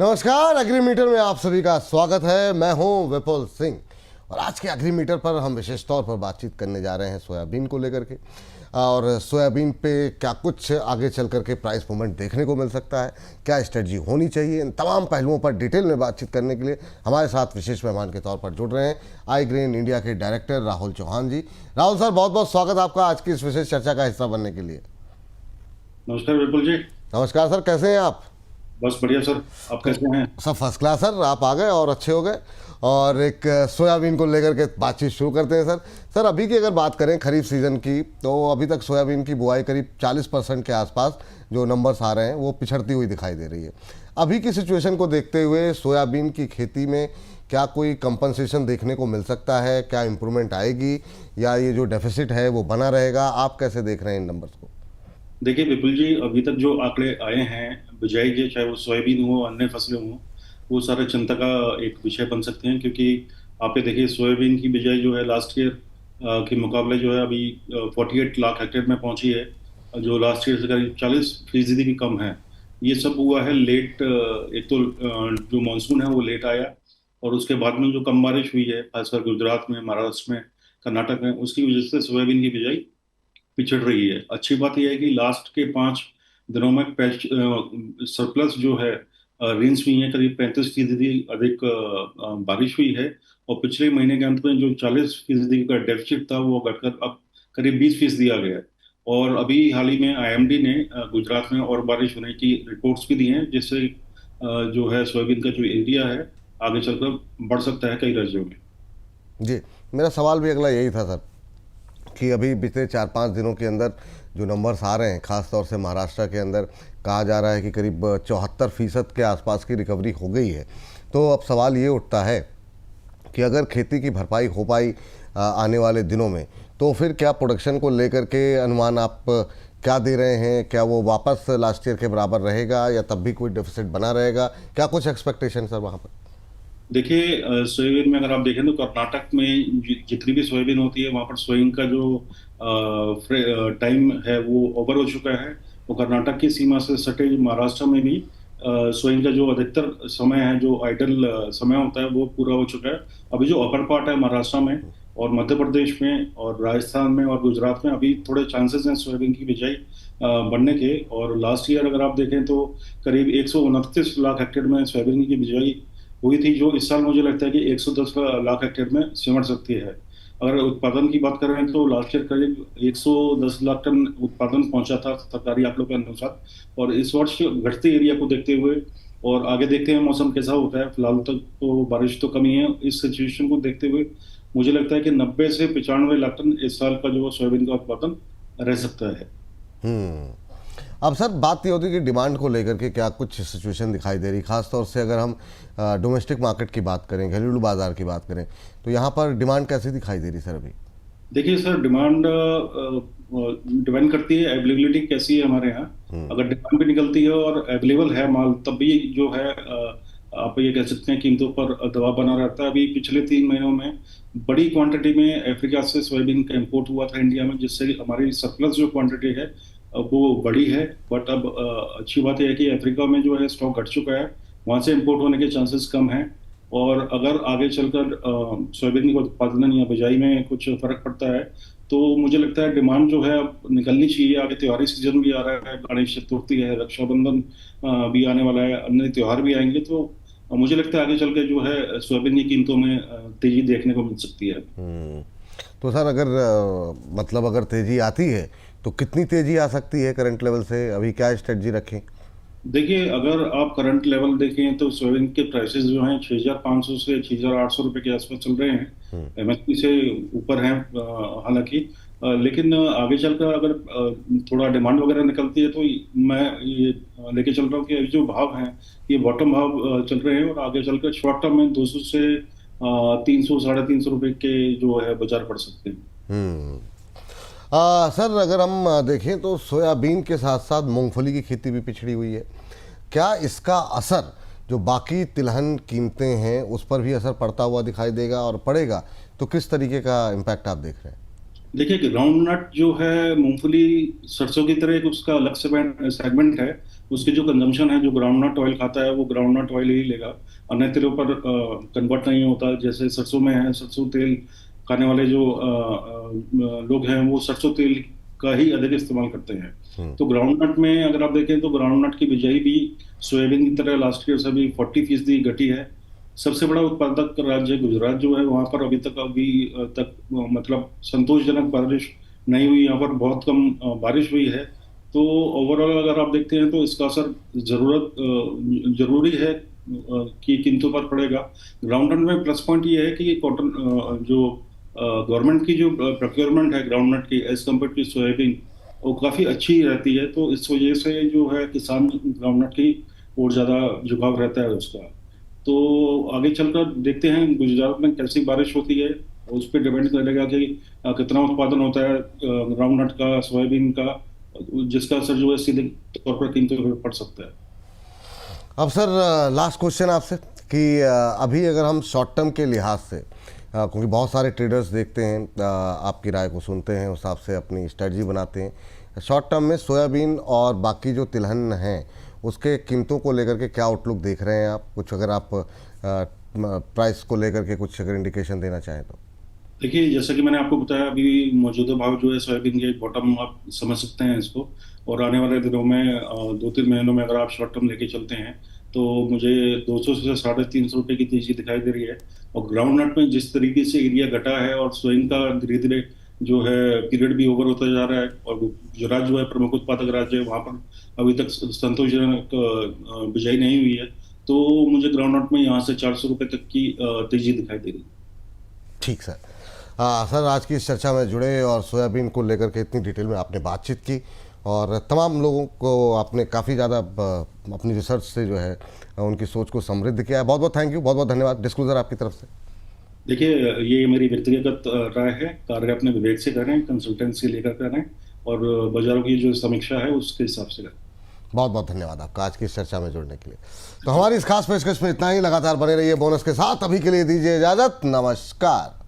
नमस्कार, अग्रीमीटर में आप सभी का स्वागत है। मैं हूं विपुल सिंह और आज के अग्रीमीटर पर हम विशेष तौर पर बातचीत करने जा रहे हैं सोयाबीन को लेकर के। और सोयाबीन पे क्या कुछ आगे चल कर के प्राइस मूवमेंट देखने को मिल सकता है, क्या स्ट्रेटजी होनी चाहिए, इन तमाम पहलुओं पर डिटेल में बातचीत करने के लिए हमारे साथ विशेष मेहमान के तौर पर जुड़ रहे हैं आई ग्रेन इंडिया के डायरेक्टर राहुल चौहान जी। राहुल सर, बहुत बहुत स्वागत आपका आज की इस विशेष चर्चा का हिस्सा बनने के लिए। नमस्कार विपुल जी। नमस्कार सर, कैसे हैं आप? बस बढ़िया सर, आप कैसे हैं? सब फर्स्ट क्लास सर, आप आ गए और अच्छे हो गए। और एक सोयाबीन को लेकर के बातचीत शुरू करते हैं सर। अभी की अगर बात करें खरीफ सीज़न की, तो अभी तक सोयाबीन की बुआई करीब 40% के आसपास जो नंबर्स आ रहे हैं वो पिछड़ती हुई दिखाई दे रही है। अभी की सिचुएशन को देखते हुए सोयाबीन की खेती में क्या कोई कंपनसेशन देखने को मिल सकता है, क्या इम्प्रूवमेंट आएगी या ये जो डेफिसिट है वो बना रहेगा? आप कैसे देख रहे हैं इन नंबर्स को? देखिए विपुल जी, अभी तक जो आंकड़े आए हैं बिजाई के, चाहे वो सोयाबीन हो अन्य फसलें हों, वो सारे चिंता का एक विषय बन सकते हैं। क्योंकि आप ये देखिए, सोयाबीन की बिजाई जो है लास्ट ईयर के मुकाबले जो है अभी 48 लाख हेक्टेयर में पहुंची है, जो लास्ट ईयर से करीब 40% भी कम है। ये सब हुआ है लेट। एक तो जो मानसून है वो लेट आया, और उसके बाद में जो कम बारिश हुई है खासकर गुजरात में, महाराष्ट्र में, कर्नाटक में, उसकी वजह से सोयाबीन की बिजाई पिछड़ रही है। अच्छी बात यह है कि लास्ट के 5 दिनों में सरप्लस जो है रेंज हुई है, करीब 35% अधिक बारिश हुई है। और पिछले महीने के अंत में जो 40% का डेफिसिट था वो घटकर अब करीब 20% आ गया है। और अभी हाल ही में आईएमडी ने गुजरात में और बारिश होने की रिपोर्ट्स भी दी हैं, जिससे जो है सोयाबीन का जो एरिया है आगे चलकर बढ़ सकता है कई राज्यों में। जी, मेरा सवाल भी अगला यही था सर कि अभी बीते 4-5 दिनों के अंदर जो नंबर्स आ रहे हैं, ख़ास तौर से महाराष्ट्र के अंदर कहा जा रहा है कि करीब 74% के आसपास की रिकवरी हो गई है। तो अब सवाल ये उठता है कि अगर खेती की भरपाई हो पाई आने वाले दिनों में, तो फिर क्या प्रोडक्शन को लेकर के अनुमान आप क्या दे रहे हैं? क्या वो वापस लास्ट ईयर के बराबर रहेगा या तब भी कोई डेफिसिट बना रहेगा? क्या कुछ एक्सपेक्टेशन सर वहाँ पर? देखिए, सोयाबीन में अगर आप देखें तो कर्नाटक में जितनी भी सोयाबीन होती है वहाँ पर सोइंग का जो टाइम है वो ओवर हो चुका है। वो कर्नाटक की सीमा से सटे महाराष्ट्र में भी सोइंग का जो अधिकतर समय है, जो आइडल समय होता है, वो पूरा हो चुका है। अभी जो अपर पार्ट है महाराष्ट्र में और मध्य प्रदेश में और राजस्थान में और गुजरात में अभी थोड़े चांसेस हैं सोयाबीन की बिजाई बढ़ने के। और लास्ट ईयर अगर आप देखें तो करीब 129 लाख हेक्टेयर में सोयाबीन की बिजाई हुई थी, जो इस साल मुझे लगता है कि 110 लाख हेक्टेयर में सिमट सकती है। अगर उत्पादन की बात करें तो लास्ट ईयर करीब 110 लाख टन उत्पादन पहुंचा था सरकारी आंकड़ों के अनुसार। और इस वर्ष घटते एरिया को देखते हुए और आगे देखते हैं मौसम कैसा होता है, फिलहाल तक तो बारिश तो कमी है, इस सिचुएशन को देखते हुए मुझे लगता है कि 90 से 95 लाख टन इस साल का जो सोयाबीन का उत्पादन रह सकता है। अब सर बात ये होती है कि डिमांड को लेकर के क्या कुछ सिचुएशन दिखाई दे रही, खास तौर से अगर हम डोमेस्टिक मार्केट की बात करें, घरेलू बाजार की बात करें, तो यहाँ पर डिमांड कैसी दिखाई दे रही सर अभी? देखिए सर, डिमांड डिपेंड करती है अवेलेबिलिटी कैसी है हमारे यहाँ। अगर डिमांड भी निकलती है और अवेलेबल है माल, तब भी जो है आप ये कह सकते हैं कीमतों पर दबाव बना रहता है। अभी पिछले 3 महीनों में बड़ी क्वांटिटी में अफ्रीका से सोयाबीन का इंपोर्ट हुआ था इंडिया में, जिससे हमारी सरप्लस जो क्वांटिटी है वो बड़ी है। बट अब अच्छी बात यह है कि अफ्रीका में जो है स्टॉक घट चुका है, वहां से इंपोर्ट होने के चांसेस कम हैं। और अगर आगे चलकर सोयाबीन के उत्पादन या बिजाई में कुछ फर्क पड़ता है तो मुझे लगता है डिमांड जो है अब निकलनी चाहिए। आगे त्योहारी सीजन भी आ रहा है, गणेश चतुर्थी है, रक्षाबंधन भी आने वाला है, अन्य त्योहार भी आएंगे। तो मुझे लगता है आगे चल के जो है सोयाबीन की कीमतों में तेजी देखने को मिल सकती है। तो सर अगर मतलब अगर तेजी आती है तो कितनी तेजी आ सकती है करंट लेवल से? अभी क्या स्ट्रेटजी रखें? देखिए, अगर आप करंट लेवल देखें तो सोयाबीन के प्राइसेस जो हैं 6,500 से 6,800 रुपए के आसपास चल रहे हैं, एमएसपी से ऊपर हैं हालांकि। लेकिन आगे चलकर अगर थोड़ा डिमांड वगैरह निकलती है तो मैं ये लेके चल रहा हूँ कि अभी जो भाव हैं ये बॉटम भाव चल रहे हैं, और आगे चलकर शॉर्ट टर्म में 200 से 300 350 रुपए के जो है बाजार पड़ सकते हैं। सर अगर हम देखें तो सोयाबीन के साथ साथ मूंगफली की खेती भी पिछड़ी हुई है। क्या इसका असर जो बाकी तिलहन कीमतें हैं उस पर भी असर पड़ता हुआ दिखाई देगा, और पड़ेगा तो किस तरीके का इम्पैक्ट आप देख रहे हैं? देखिए ग्राउंड नट जो है मूंगफली सरसों की तरह एक उसका अलग सेगमेंट है। उसकी जो कंजम्पशन है, जो ग्राउंड नट ऑयल खाता है वो ग्राउंड नट ऑयल ही लेगा, अन्य तेलों पर कन्वर्ट नहीं होता। जैसे सरसों में है, सरसों तेल खाने वाले जो लोग हैं वो सरसों तेल का ही अधिक इस्तेमाल करते हैं। तो ग्राउंड नट में अगर आप देखें तो ग्राउंड नट की बिजाई भी सोयाबीन की तरह लास्ट ईयर से अभी 40% घटी है। सबसे बड़ा उत्पादक राज्य गुजरात जो है, वहां पर अभी तक मतलब संतोषजनक बारिश नहीं हुई। यहाँ पर बहुत कम बारिश हुई है। तो ओवरऑल अगर आप देखते हैं तो इसका असर जरूरी है कि कीमतों पर पड़ेगा। ग्राउंडनट में प्लस पॉइंट ये है कि कॉटन जो गवर्नमेंट की जो प्रोक्योरमेंट है ग्राउंडनट की एज कम्पेयर टू सोयाबीन, वो काफ़ी अच्छी रहती है। तो इस वजह से जो है किसान ग्राउंडनट की और ज़्यादा झुकाव रहता है उसका। तो आगे चलकर देखते हैं गुजरात में कैसी बारिश होती है, उस पर डिपेंड करेगा कि कितना उत्पादन होता है ग्राउंडनट का, सोयाबीन का, जिसका असर जो है सीधे तौर पर कीमतों पर पड़ सकता है। अब सर लास्ट क्वेश्चन आपसे कि अभी अगर हम शॉर्ट टर्म के लिहाज से क्योंकि बहुत सारे ट्रेडर्स देखते हैं, आपकी राय को सुनते हैं, उस हिसाब से अपनी स्ट्रेटजी बनाते हैं। शॉर्ट टर्म में सोयाबीन और बाकी जो तिलहन हैं उसके कीमतों को लेकर के क्या आउटलुक देख रहे हैं आप? कुछ अगर आप प्राइस को लेकर के कुछ अगर इंडिकेशन देना चाहें तो। देखिए जैसा कि मैंने आपको बताया, अभी मौजूदा भाव जो है सोयाबीन के बॉटम आप समझ सकते हैं इसको। और आने वाले दिनों में 2-3 महीनों में अगर आप शॉर्ट टर्म लेके चलते हैं तो मुझे 200 से 350 रुपये की तेजी दिखाई दे रही है। और ग्राउंड नट में जिस तरीके से एरिया घटा है और सोइंग का धीरे धीरे जो है पीरियड भी ओवर होता जा रहा है, और गुजरात जो है प्रमुख उत्पादक राज्य है, वहाँ पर अभी तक संतोषजनक बिजाई नहीं हुई है। तो मुझे ग्राउंड नट में यहाँ से 400 रुपये तक की तेजी दिखाई दे रही है। ठीक सर। सर आज की इस चर्चा में जुड़े और सोयाबीन को लेकर के इतनी डिटेल में आपने बातचीत की और तमाम लोगों को आपने काफ़ी ज़्यादा अपनी रिसर्च से जो है उनकी सोच को समृद्ध किया है। बहुत बहुत थैंक यू, बहुत बहुत धन्यवाद। डिस्क्लोजर आपकी तरफ से। देखिए ये मेरी व्यक्तिगत राय है, कार्य अपने विवेक से करें, कंसल्टेंसी लेकर करें, और बाजारों की जो समीक्षा है उसके हिसाब से करें। बहुत बहुत धन्यवाद आपका आज की इस चर्चा में जुड़ने के लिए। तो हमारी इस खास पेशकश में इतना ही। लगातार बने रहिए बोनस के साथ। अभी के लिए दीजिए इजाज़त। नमस्कार।